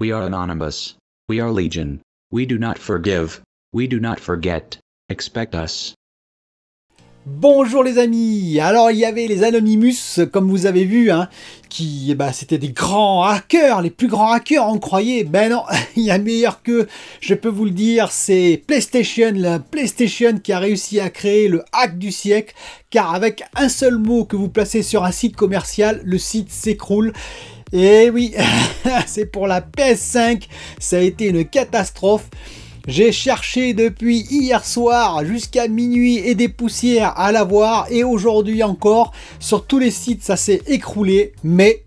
We are anonymous. We are legion. We do not forgive. We do not forget. Expect us. Bonjour les amis. Alors il y avait les Anonymous, comme vous avez vu, hein, qui c'était des grands hackers, les plus grands hackers, on croyait. Ben non, il y a meilleur que, je peux vous le dire, c'est PlayStation, la PlayStation qui a réussi à créer le hack du siècle, car avec un seul mot que vous placez sur un site commercial, le site s'écroule. Et oui, c'est pour la PS5, ça a été une catastrophe. J'ai cherché depuis hier soir jusqu'à minuit et des poussières à l'avoir, et aujourd'hui encore sur tous les sites ça s'est écroulé, mais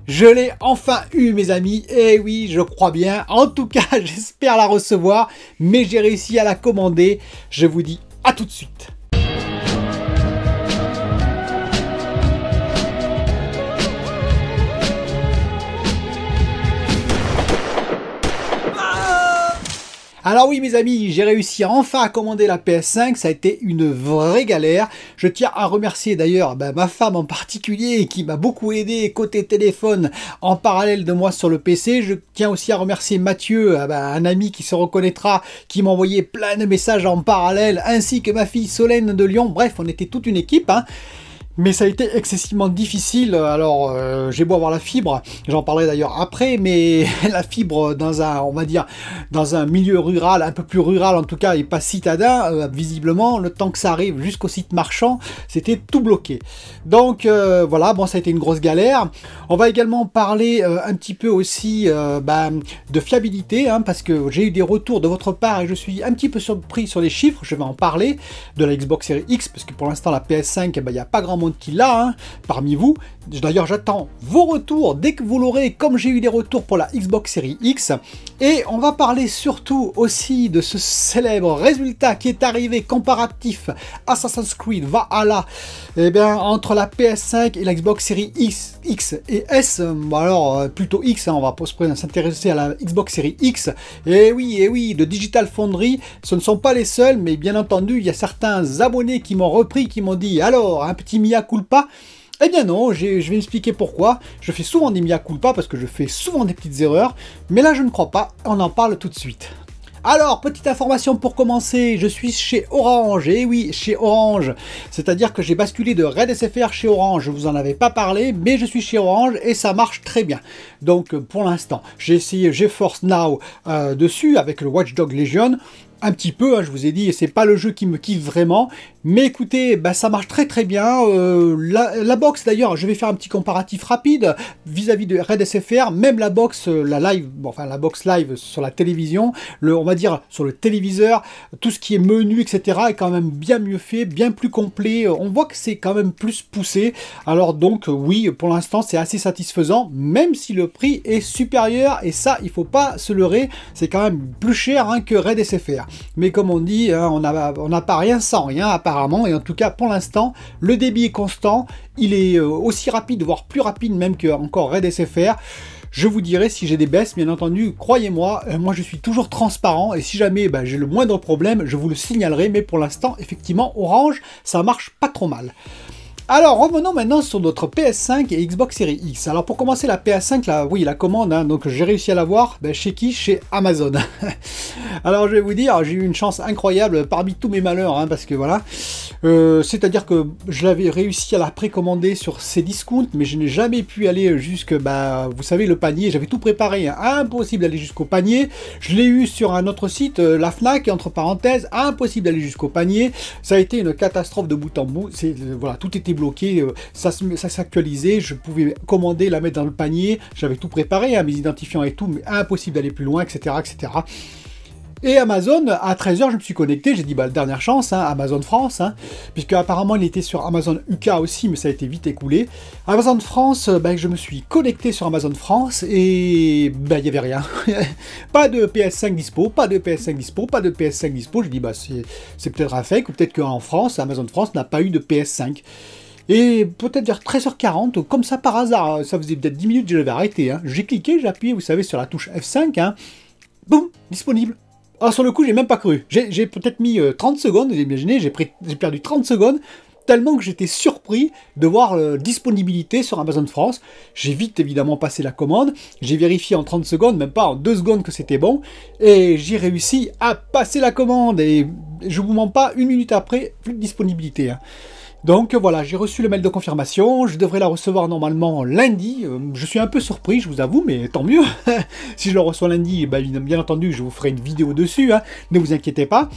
je l'ai enfin eu mes amis, et oui je crois bien, en tout cas j'espère la recevoir, mais j'ai réussi à la commander. Je vous dis à tout de suite. Alors oui mes amis, j'ai réussi enfin à commander la PS5, ça a été une vraie galère. Je tiens à remercier d'ailleurs ma femme en particulier qui m'a beaucoup aidé côté téléphone en parallèle de moi sur le PC. Je tiens aussi à remercier Mathieu, un ami qui se reconnaîtra, qui m'a envoyé plein de messages en parallèle, ainsi que ma fille Solène de Lyon. Bref, on était toute une équipe, hein. Mais ça a été excessivement difficile. Alors j'ai beau avoir la fibre, j'en parlerai d'ailleurs après, mais la fibre dans un, on va dire, dans un milieu rural, un peu plus rural en tout cas, et pas citadin, visiblement, le temps que ça arrive jusqu'au site marchand, c'était tout bloqué. Donc voilà, bon, ça a été une grosse galère. On va également parler un petit peu aussi de fiabilité, hein, parce que j'ai eu des retours de votre part et je suis un petit peu surpris sur les chiffres. Je vais en parler de la Xbox Series X, parce que pour l'instant la PS5, il n'y a pas grand monde qui l'a, hein, parmi vous. D'ailleurs j'attends vos retours dès que vous l'aurez, comme j'ai eu des retours pour la Xbox Series X. Et on va parler surtout aussi de ce célèbre résultat qui est arrivé comparatif Assassin's Creed Valhalla, et bien entre la PS5 et la Xbox Series X et S. Alors plutôt X, hein, on va s'intéresser à la Xbox Series X. Et oui, de Digital Foundry, ce ne sont pas les seuls, mais bien entendu il y a certains abonnés qui m'ont repris, qui m'ont dit alors un petit mea culpa. Eh bien non, je vais expliquer pourquoi. Je fais souvent des mea culpa parce que je fais souvent des petites erreurs, mais là je ne crois pas, on en parle tout de suite. Alors, petite information pour commencer, je suis chez Orange, et oui, chez Orange, c'est-à-dire que j'ai basculé de Red SFR chez Orange, je vous en avais pas parlé, mais je suis chez Orange et ça marche très bien. Donc pour l'instant, j'ai essayé GeForce Now dessus avec le Watch Dogs Legion, un petit peu, hein, je vous ai dit, c'est pas le jeu qui me kiffe vraiment, mais écoutez, ça marche très très bien. La box d'ailleurs, je vais faire un petit comparatif rapide vis-à-vis de Red SFR, même la box, la box live sur la télévision, on va dire sur le téléviseur, tout ce qui est menu, etc. est quand même bien mieux fait, bien plus complet. On voit que c'est quand même plus poussé. Alors donc oui, pour l'instant c'est assez satisfaisant, même si le prix est supérieur, et ça il faut pas se leurrer, c'est quand même plus cher, hein, que Red SFR. Mais comme on dit, hein, on n'a pas rien sans rien apparemment, et en tout cas pour l'instant le débit est constant, il est aussi rapide, voire plus rapide même que encore Red SFR. Je vous dirai si j'ai des baisses, bien entendu, croyez-moi, moi je suis toujours transparent, et si jamais j'ai le moindre problème, je vous le signalerai, mais pour l'instant, effectivement, Orange, ça marche pas trop mal. Alors revenons maintenant sur notre PS5 et Xbox Series X. Alors pour commencer la PS5, la commande, hein, donc j'ai réussi à l'avoir, chez qui? Chez Amazon. Alors je vais vous dire, j'ai eu une chance incroyable parmi tous mes malheurs, hein, parce que voilà, c'est-à-dire que je l'avais réussi à la précommander sur ces discounts, mais je n'ai jamais pu aller jusque, vous savez, le panier, j'avais tout préparé, hein, impossible d'aller jusqu'au panier. Je l'ai eu sur un autre site, la Fnac, entre parenthèses, impossible d'aller jusqu'au panier. Ça a été une catastrophe de bout en bout, voilà, tout était bloqué, ça s'actualisait, je pouvais commander, la mettre dans le panier, j'avais tout préparé, hein, mes identifiants et tout, mais impossible d'aller plus loin, etc., etc. Et Amazon, à 13 h, je me suis connecté, j'ai dit, dernière chance, hein, Amazon France, hein, puisque apparemment il était sur Amazon UK aussi, mais ça a été vite écoulé. Amazon France, je me suis connecté sur Amazon France, et il n'y avait rien. Pas de PS5 dispo, pas de PS5 dispo, pas de PS5 dispo. J'ai dit, c'est peut-être un fake, ou peut-être qu'en France, Amazon France n'a pas eu de PS5. Et peut-être vers 13h40, comme ça par hasard, ça faisait peut-être 10 minutes que j'avais arrêté, hein. J'ai cliqué, j'ai appuyé, vous savez, sur la touche F5, hein. Boum, disponible. Alors sur le coup, j'ai même pas cru. J'ai peut-être mis 30 secondes, vous imaginez, j'ai perdu 30 secondes, tellement que j'étais surpris de voir disponibilité sur Amazon France. J'ai vite évidemment passé la commande, j'ai vérifié en 30 secondes, même pas en 2 secondes que c'était bon, et j'ai réussi à passer la commande, et je vous mens pas, 1 minute après, plus de disponibilité. Hein. Donc voilà, j'ai reçu le mail de confirmation, je devrais la recevoir normalement lundi. Je suis un peu surpris, je vous avoue, mais tant mieux. Si je le reçois lundi, bah, bien entendu, je vous ferai une vidéo dessus, hein, ne vous inquiétez pas.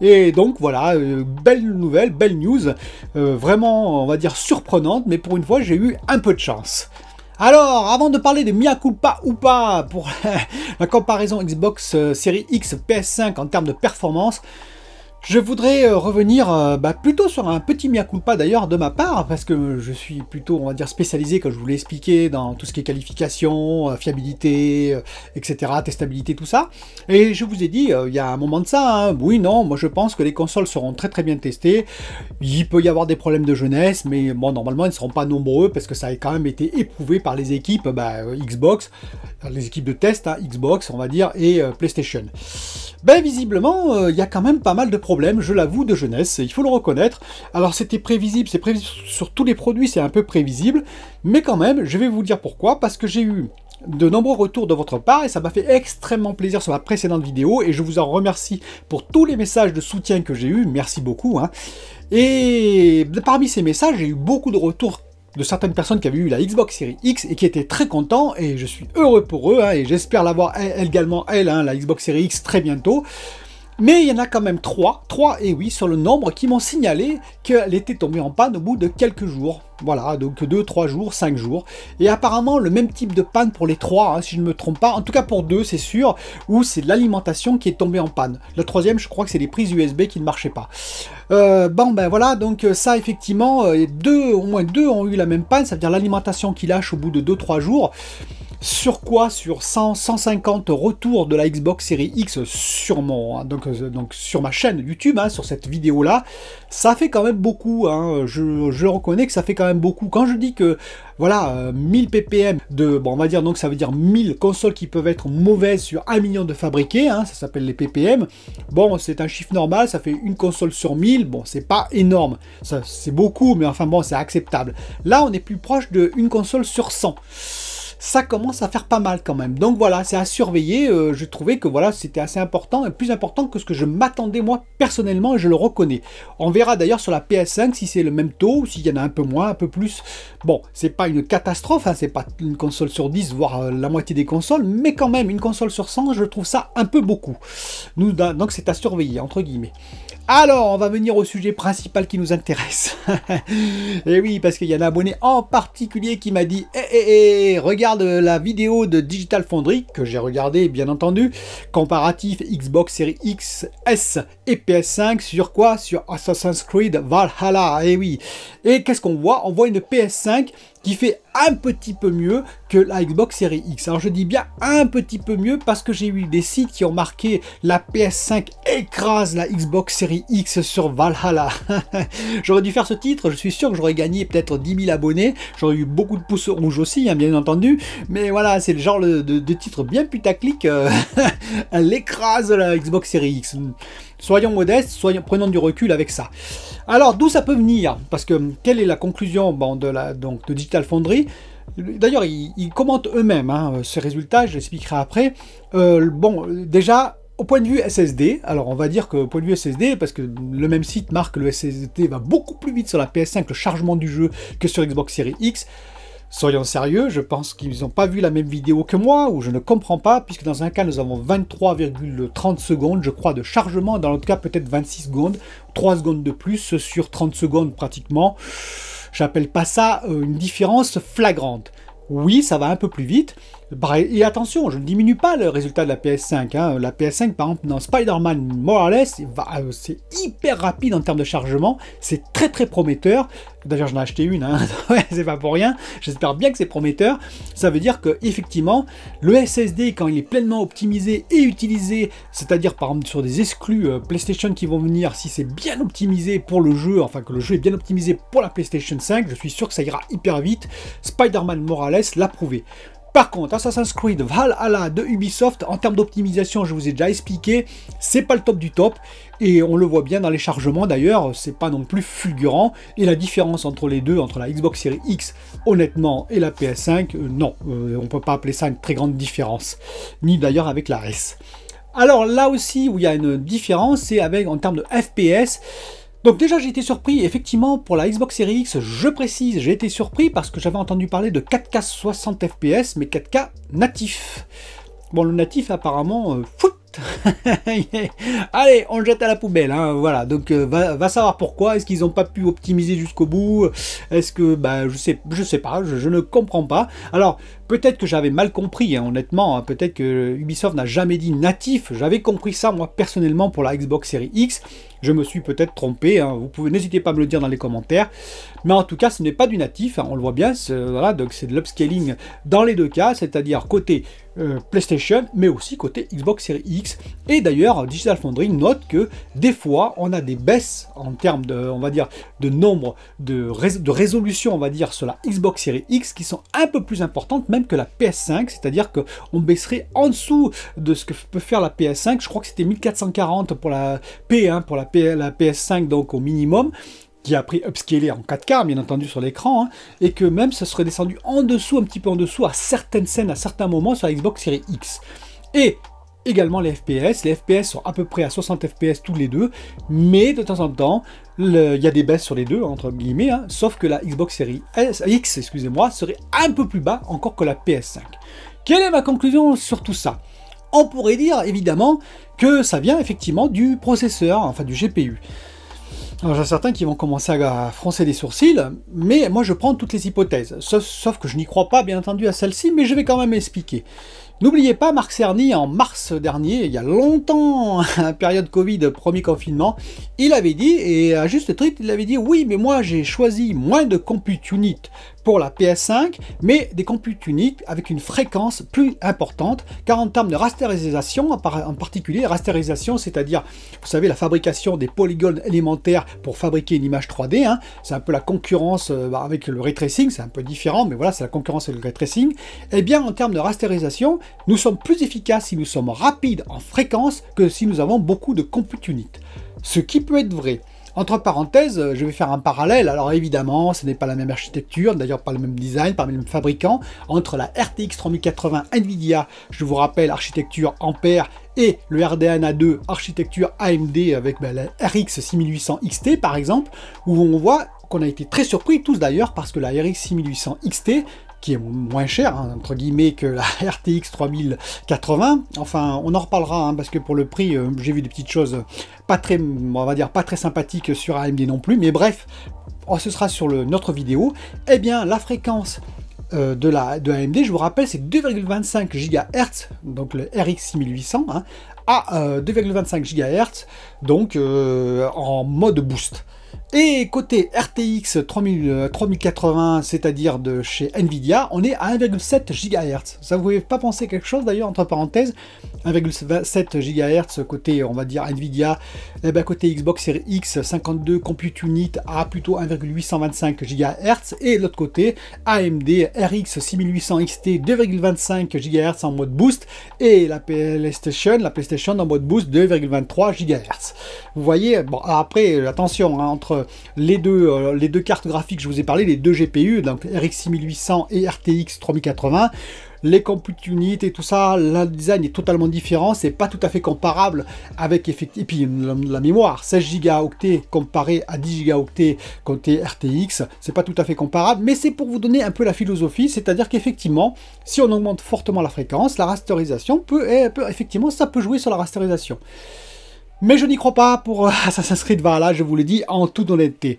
Et donc voilà, belle nouvelle, belle news, vraiment on va dire surprenante, mais pour une fois j'ai eu un peu de chance. Alors, avant de parler de mea culpa ou pas pour la comparaison Xbox Series X PS5 en termes de performance, je voudrais revenir plutôt sur un petit mea culpa d'ailleurs de ma part, parce que je suis plutôt, on va dire, spécialisé, comme je vous l'ai expliqué, dans tout ce qui est qualification, fiabilité, etc., testabilité, tout ça. Et je vous ai dit, il y a un moment de ça, hein, oui, non, moi je pense que les consoles seront très très bien testées. Il peut y avoir des problèmes de jeunesse, mais bon, normalement ils ne seront pas nombreux, parce que ça a quand même été éprouvé par les équipes Xbox, les équipes de test, hein, Xbox, on va dire, et PlayStation. Ben visiblement, il y a quand même pas mal de problèmes, je l'avoue, de jeunesse, il faut le reconnaître. Alors c'était prévisible, c'est prévisible sur tous les produits, c'est un peu prévisible, mais quand même, je vais vous dire pourquoi, parce que j'ai eu de nombreux retours de votre part, et ça m'a fait extrêmement plaisir sur ma précédente vidéo, et je vous en remercie pour tous les messages de soutien que j'ai eu, merci beaucoup. Hein. Et parmi ces messages, j'ai eu beaucoup de retours de certaines personnes qui avaient eu la Xbox Series X et qui étaient très contents, et je suis heureux pour eux, hein, et j'espère l'avoir également, hein, la Xbox Series X très bientôt. Mais il y en a quand même 3, et oui, sur le nombre, qui m'ont signalé qu'elle était tombée en panne au bout de quelques jours. Voilà, donc 2, 3 jours, 5 jours. Et apparemment, le même type de panne pour les 3, hein, si je ne me trompe pas. En tout cas pour 2, c'est sûr, où c'est l'alimentation qui est tombée en panne. Le troisième, je crois que c'est les prises USB qui ne marchaient pas. Bon, ben voilà, donc ça, effectivement, au moins 2 ont eu la même panne, ça veut dire l'alimentation qui lâche au bout de 2-3 jours. Sur quoi? Sur 100-150 retours de la Xbox Series X sur mon, donc sur ma chaîne YouTube, hein, sur cette vidéo-là, ça fait quand même beaucoup, hein, je reconnais que ça fait quand même beaucoup. Quand je dis que, voilà, 1000 ppm de, bon, on va dire, donc ça veut dire 1000 consoles qui peuvent être mauvaises sur 1 million de fabriquées, hein, ça s'appelle les ppm, bon, c'est un chiffre normal, ça fait une console sur 1000, bon, c'est pas énorme, c'est beaucoup, mais enfin bon, c'est acceptable. Là, on est plus proche d'une console sur 100. Ça commence à faire pas mal quand même. Donc voilà, c'est à surveiller. Je trouvais que voilà, c'était assez important, et plus important que ce que je m'attendais moi personnellement, et je le reconnais. On verra d'ailleurs sur la PS5 si c'est le même taux, ou s'il y en a un peu moins, un peu plus. Bon, c'est pas une catastrophe, hein, c'est pas une console sur 10, voire la moitié des consoles, mais quand même, une console sur 100, je trouve ça un peu beaucoup. Donc c'est à surveiller, entre guillemets. Alors, on va venir au sujet principal qui nous intéresse. Et oui, parce qu'il y a un abonné en particulier qui m'a dit regarde la vidéo de Digital Foundry, que j'ai regardé bien entendu, comparatif Xbox Series X, S et PS5, sur quoi? Sur Assassin's Creed Valhalla, et oui. Et qu'est-ce qu'on voit? On voit une PS5 qui fait un petit peu mieux que la Xbox Series X. Alors je dis bien un petit peu mieux parce que j'ai eu des sites qui ont marqué la PS5 écrase la Xbox Series X sur Valhalla. J'aurais dû faire ce titre, je suis sûr que j'aurais gagné peut-être 10 000 abonnés, j'aurais eu beaucoup de pouces rouges aussi, hein, bien entendu, mais voilà, c'est le genre de titre bien putaclic, elle écrase la Xbox Series X. Soyons modestes, prenons du recul avec ça. Alors, d'où ça peut venir? Parce que, quelle est la conclusion de Digital Foundry? D'ailleurs, ils commentent eux-mêmes hein, ces résultats, je l'expliquerai après. Bon, déjà, au point de vue SSD, alors on va dire qu'au point de vue SSD, parce que le même site marque que le SSD va beaucoup plus vite sur la PS5, le chargement du jeu, que sur Xbox Series X. Soyons sérieux, je pense qu'ils n'ont pas vu la même vidéo que moi, ou je ne comprends pas, puisque dans un cas nous avons 23,30 secondes, je crois, de chargement, dans l'autre cas peut-être 26 secondes, 3 secondes de plus sur 30 secondes pratiquement. J'appelle pas ça une différence flagrante. Oui, ça va un peu plus vite. Et attention, je ne diminue pas le résultat de la PS5. Hein. La PS5, par exemple, dans Spider-Man Morales, c'est hyper rapide en termes de chargement. C'est très très prometteur. D'ailleurs, j'en ai acheté une, hein. C'est pas pour rien. J'espère bien que c'est prometteur. Ça veut dire que effectivement, le SSD, quand il est pleinement optimisé et utilisé, c'est-à-dire par exemple sur des exclus PlayStation qui vont venir, si c'est bien optimisé pour le jeu, enfin que le jeu est bien optimisé pour la PlayStation 5, je suis sûr que ça ira hyper vite. Spider-Man Morales l'a prouvé. Par contre, Assassin's Creed Valhalla de Ubisoft, en termes d'optimisation, je vous ai déjà expliqué, c'est pas le top du top, et on le voit bien dans les chargements d'ailleurs, c'est pas non plus fulgurant, et la différence entre les deux, entre la Xbox Series X, honnêtement, et la PS5, non, on peut pas appeler ça une très grande différence, ni d'ailleurs avec la S. Alors là aussi, où il y a une différence, c'est avec en termes de FPS. Donc déjà j'ai été surpris, effectivement pour la Xbox Series X, je précise, j'ai été surpris parce que j'avais entendu parler de 4K 60 FPS, mais 4K natif. Bon, le natif apparemment, foot. Allez, on le jette à la poubelle, hein, voilà, donc va savoir pourquoi, est-ce qu'ils n'ont pas pu optimiser jusqu'au bout, est-ce que, bah, je sais pas, je ne comprends pas. Alors, peut-être que j'avais mal compris, hein, honnêtement, hein, peut-être que Ubisoft n'a jamais dit natif, j'avais compris ça, moi, personnellement, pour la Xbox Series X, je me suis peut-être trompé, hein, vous pouvez, n'hésitez pas à me le dire dans les commentaires, mais en tout cas, ce n'est pas du natif, hein, on le voit bien, voilà, donc c'est de l'upscaling dans les deux cas, c'est-à-dire côté PlayStation, mais aussi côté Xbox Series X. Et d'ailleurs, Digital Foundry note que des fois, on a des baisses en termes de, on va dire, de nombre de résolution, on va dire, sur la Xbox Series X qui sont un peu plus importantes même que la PS5, c'est-à-dire qu'on baisserait en dessous de ce que peut faire la PS5. Je crois que c'était 1440 pour la P1, pour la PS5, donc au minimum, qui a pris upscalé en 4K, bien entendu, sur l'écran, hein, et que même ça serait descendu en dessous, un petit peu en dessous, à certaines scènes, à certains moments, sur la Xbox Series X. Et également les FPS sont à peu près à 60 FPS tous les deux, mais de temps en temps, il y a des baisses sur les deux, entre guillemets, hein, sauf que la Xbox Series X, excusez-moi, serait un peu plus bas encore que la PS5. Quelle est ma conclusion sur tout ça? On pourrait dire, évidemment, que ça vient effectivement du processeur, enfin du GPU. Alors j'ai certains qui vont commencer à froncer des sourcils, mais moi je prends toutes les hypothèses, sauf que je n'y crois pas bien entendu à celle-ci, mais je vais quand même expliquer. N'oubliez pas, Marc Cerny, en mars dernier, il y a longtemps, période Covid, premier confinement, il avait dit, et à juste titre, il avait dit, oui, mais moi j'ai choisi moins de compute unit pour la PS5, mais des compute unit avec une fréquence plus importante, car en termes de rasterisation, en particulier, rasterisation, c'est-à-dire, vous savez, la fabrication des polygones élémentaires pour fabriquer une image 3D, hein, c'est un peu la concurrence avec le ray tracing, c'est un peu différent, mais voilà, c'est la concurrence avec le ray tracing. Eh bien, en termes de rasterisation, nous sommes plus efficaces si nous sommes rapides en fréquence que si nous avons beaucoup de compute unit. Ce qui peut être vrai. Entre parenthèses, je vais faire un parallèle. Alors évidemment, ce n'est pas la même architecture, d'ailleurs pas le même design, pas le même fabricant, entre la RTX 3080 Nvidia, je vous rappelle, architecture Ampère, et le RDNA 2, architecture AMD avec la RX 6800 XT par exemple, où on voit qu'on a été très surpris, tous d'ailleurs, parce que la RX 6800 XT, qui est moins cher, hein, entre guillemets, que la RTX 3080. Enfin, on en reparlera, hein, parce que pour le prix, j'ai vu des petites choses pas très, on va dire, pas très sympathiques sur AMD non plus, mais bref, ce sera sur notre vidéo. Eh bien, la fréquence de AMD, je vous rappelle, c'est 2,25 GHz, donc le RX 6800, hein, à 2,25 GHz, donc en mode boost. Et côté RTX 3080, c'est-à-dire de chez Nvidia, on est à 1,7 GHz. Ça, vous ne pouvez pas penser quelque chose d'ailleurs, entre parenthèses, 1,7 GHz côté, on va dire, Nvidia, et bien côté Xbox Series X, 52 compute unit à plutôt 1,825 GHz, et de l'autre côté, AMD RX 6800 XT, 2,25 GHz en mode boost, et la PlayStation en mode boost, 2,23 GHz. Vous voyez, bon, après, attention, hein, entre les deux cartes graphiques que je vous ai parlé, les deux GPU, donc RX 6800 et RTX 3080, les compute units et tout ça, le design est totalement différent, c'est pas tout à fait comparable avec, et puis la mémoire, 16 Go comparé à 10 Go côté RTX, c'est pas tout à fait comparable, mais c'est pour vous donner un peu la philosophie, c'est-à-dire qu'effectivement, si on augmente fortement la fréquence, la rasterisation effectivement, ça peut jouer sur la rasterisation. Mais je n'y crois pas pour Assassin's Creed Valhalla, je vous le dis en toute honnêteté.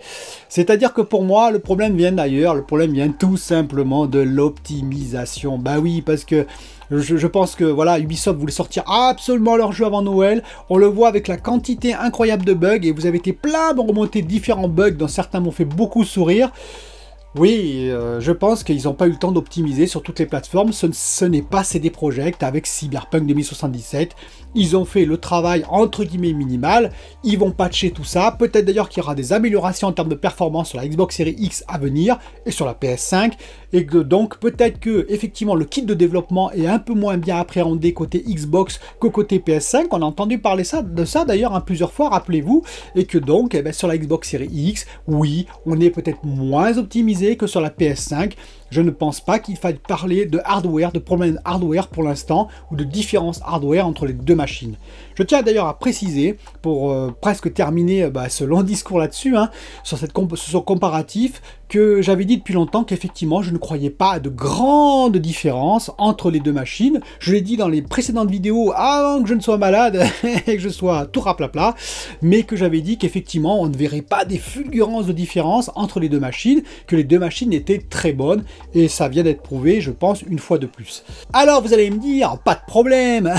C'est-à-dire que pour moi, le problème vient d'ailleurs, le problème vient tout simplement de l'optimisation. Bah oui, parce que je pense que voilà, Ubisoft voulait sortir absolument leur jeu avant Noël. On le voit avec la quantité incroyable de bugs, et vous avez été plein de remonter différents bugs, dont certains m'ont fait beaucoup sourire. Oui, je pense qu'ils n'ont pas eu le temps d'optimiser sur toutes les plateformes. Ce n'est pas CD Projekt avec Cyberpunk 2077. Ils ont fait le travail entre guillemets minimal. Ils vont patcher tout ça. Peut-être d'ailleurs qu'il y aura des améliorations en termes de performance sur la Xbox Series X à venir et sur la PS5. Et que donc peut-être que effectivement le kit de développement est un peu moins bien appréhendé côté Xbox que côté PS5. On a entendu parler de ça d'ailleurs plusieurs fois, rappelez-vous. Et que donc sur la Xbox Series X, oui, on est peut-être moins optimisé que sur la PS5. Je ne pense pas qu'il faille parler de hardware, de problème hardware pour l'instant, ou de différence hardware entre les deux machines. Je tiens d'ailleurs à préciser, pour presque terminer ce long discours là-dessus, sur ce comparatif, que j'avais dit depuis longtemps qu'effectivement je ne croyais pas à de grandes différences entre les deux machines. Je l'ai dit dans les précédentes vidéos avant que je ne sois malade et que je sois tout raplapla, mais que j'avais dit qu'effectivement on ne verrait pas des fulgurances de différence entre les deux machines, que les deux machines étaient très bonnes, et ça vient d'être prouvé, je pense, une fois de plus. Alors vous allez me dire, pas de problème.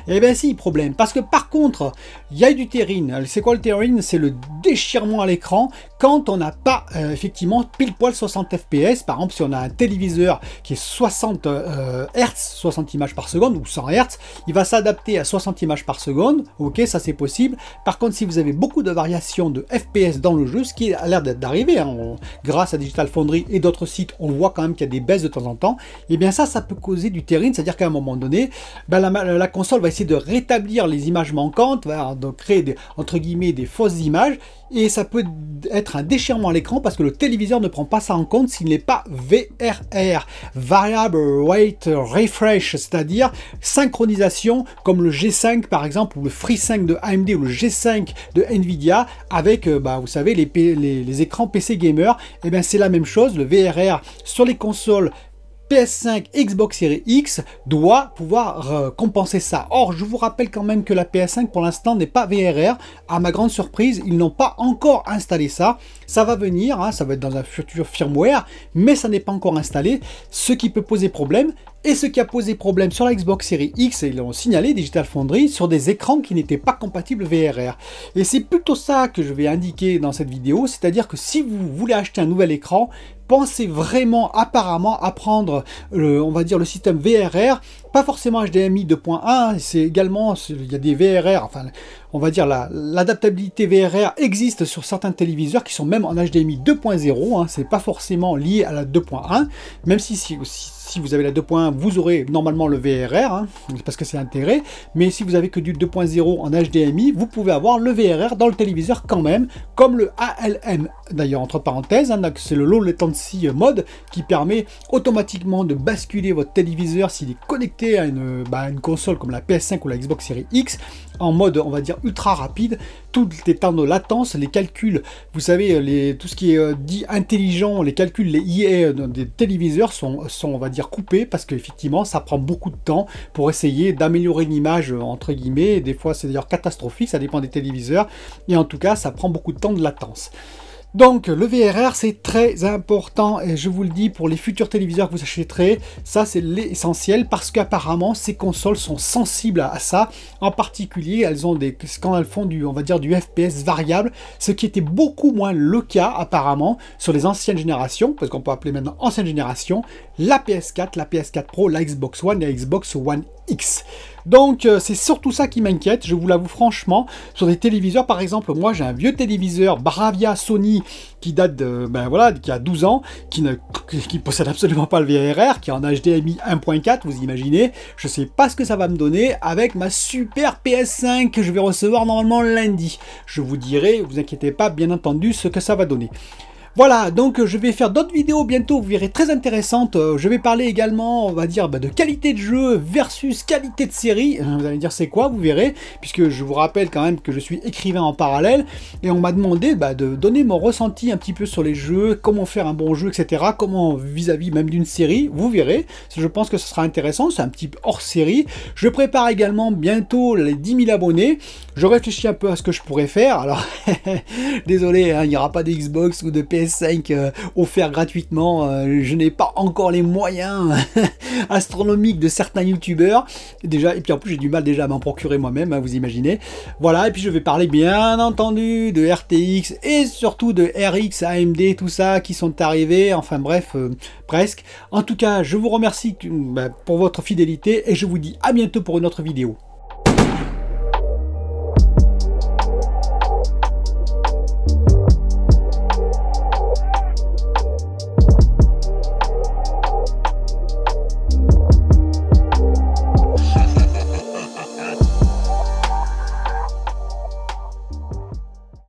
Eh bien si, problème, parce que par contre, il y a du tearing. C'est quoi le tearing? C'est le déchirement à l'écran quand on n'a pas effectivement pile poil 60 fps. Par exemple, si on a un téléviseur qui est 60 Hz, 60 images par seconde, ou 100 Hz, il va s'adapter à 60 images par seconde. Ok, ça c'est possible. Par contre, si vous avez beaucoup de variations de fps dans le jeu, ce qui a l'air d'arriver, grâce à Digital Foundry et d'autres sites, on voit quand même qu'il y a des baisses de temps en temps. Et bien ça peut causer du tearing, c'est-à-dire qu'à un moment donné, la console va essayer de rétablir les images manquantes, va donc créer entre guillemets des fausses images, et ça peut être un déchirement à l'écran parce que le téléviseur ne prend pas ça en compte s'il n'est pas VRR, Variable Rate Refresh, c'est-à-dire synchronisation comme le G5 par exemple, ou le FreeSync de AMD, ou le G5 de Nvidia avec, vous savez, les écrans PC gamer. Et bien c'est la même chose, le VRR sur les consoles PS5, Xbox Series X doit pouvoir compenser ça. Or, je vous rappelle quand même que la PS5 pour l'instant n'est pas VRR. À ma grande surprise, ils n'ont pas encore installé ça. Ça va venir, ça va être dans un futur firmware, mais ça n'est pas encore installé, ce qui peut poser problème. Et ce qui a posé problème sur la Xbox Series X, et ils l'ont signalé, Digital Foundry, sur des écrans qui n'étaient pas compatibles VRR. Et c'est plutôt ça que je vais indiquer dans cette vidéo, c'est-à-dire que si vous voulez acheter un nouvel écran, pensez vraiment apparemment à prendre on va dire le système VRR, pas forcément HDMI 2.1, c'est également, il y a des VRR, enfin on va dire l'adaptabilité VRR existe sur certains téléviseurs qui sont même en HDMI 2.0, c'est pas forcément lié à la 2.1, même si vous avez la 2.1, vous aurez normalement le VRR, parce que c'est intégré, mais si vous avez que du 2.0 en HDMI, vous pouvez avoir le VRR dans le téléviseur quand même, comme le ALM, d'ailleurs entre parenthèses, c'est le Low Latency Mode qui permet automatiquement de basculer votre téléviseur s'il est connecté à une console comme la PS5 ou la Xbox Series X, en mode, on va dire, ultra rapide, tout les temps de latence, les calculs, vous savez, tout ce qui est dit intelligent, les calculs, les IA des téléviseurs sont, on va dire, coupés, parce qu'effectivement, ça prend beaucoup de temps pour essayer d'améliorer l'image, entre guillemets, des fois c'est d'ailleurs catastrophique, ça dépend des téléviseurs, et en tout cas, ça prend beaucoup de temps de latence. Donc le VRR c'est très important et je vous le dis pour les futurs téléviseurs que vous achèterez, ça c'est l'essentiel parce qu'apparemment ces consoles sont sensibles à ça. En particulier elles ont quand elles font on va dire du FPS variable, ce qui était beaucoup moins le cas apparemment sur les anciennes générations, parce qu'on peut appeler maintenant ancienne génération, la PS4, la PS4 Pro, la Xbox One et la Xbox One X. Donc c'est surtout ça qui m'inquiète, je vous l'avoue franchement. Sur des téléviseurs, par exemple, moi j'ai un vieux téléviseur Bravia Sony qui date de, qui a 12 ans, qui possède absolument pas le VRR, qui est en HDMI 1.4, vous imaginez. Je sais pas ce que ça va me donner avec ma super PS5 que je vais recevoir normalement lundi. Je vous dirai, vous inquiétez pas, bien entendu, ce que ça va donner. Voilà, donc je vais faire d'autres vidéos bientôt, vous verrez, très intéressantes. Je vais parler également, on va dire, de qualité de jeu versus qualité de série. Vous allez me dire c'est quoi, vous verrez, puisque je vous rappelle quand même que je suis écrivain en parallèle, et on m'a demandé de donner mon ressenti un petit peu sur les jeux, comment faire un bon jeu, etc. Comment vis-à-vis même d'une série, vous verrez. Je pense que ce sera intéressant, c'est un petit hors série. Je prépare également bientôt les 10 000 abonnés. Je réfléchis un peu à ce que je pourrais faire, alors désolé, il n'y aura pas de Xbox ou de PS PS5 offert gratuitement. Je n'ai pas encore les moyens astronomiques de certains youtubeurs. Déjà, et puis en plus j'ai du mal déjà à m'en procurer moi-même, hein, vous imaginez. Voilà, et puis je vais parler bien entendu de RTX et surtout de RX, AMD, tout ça qui sont arrivés. Enfin bref, presque. En tout cas, je vous remercie pour votre fidélité et je vous dis à bientôt pour une autre vidéo.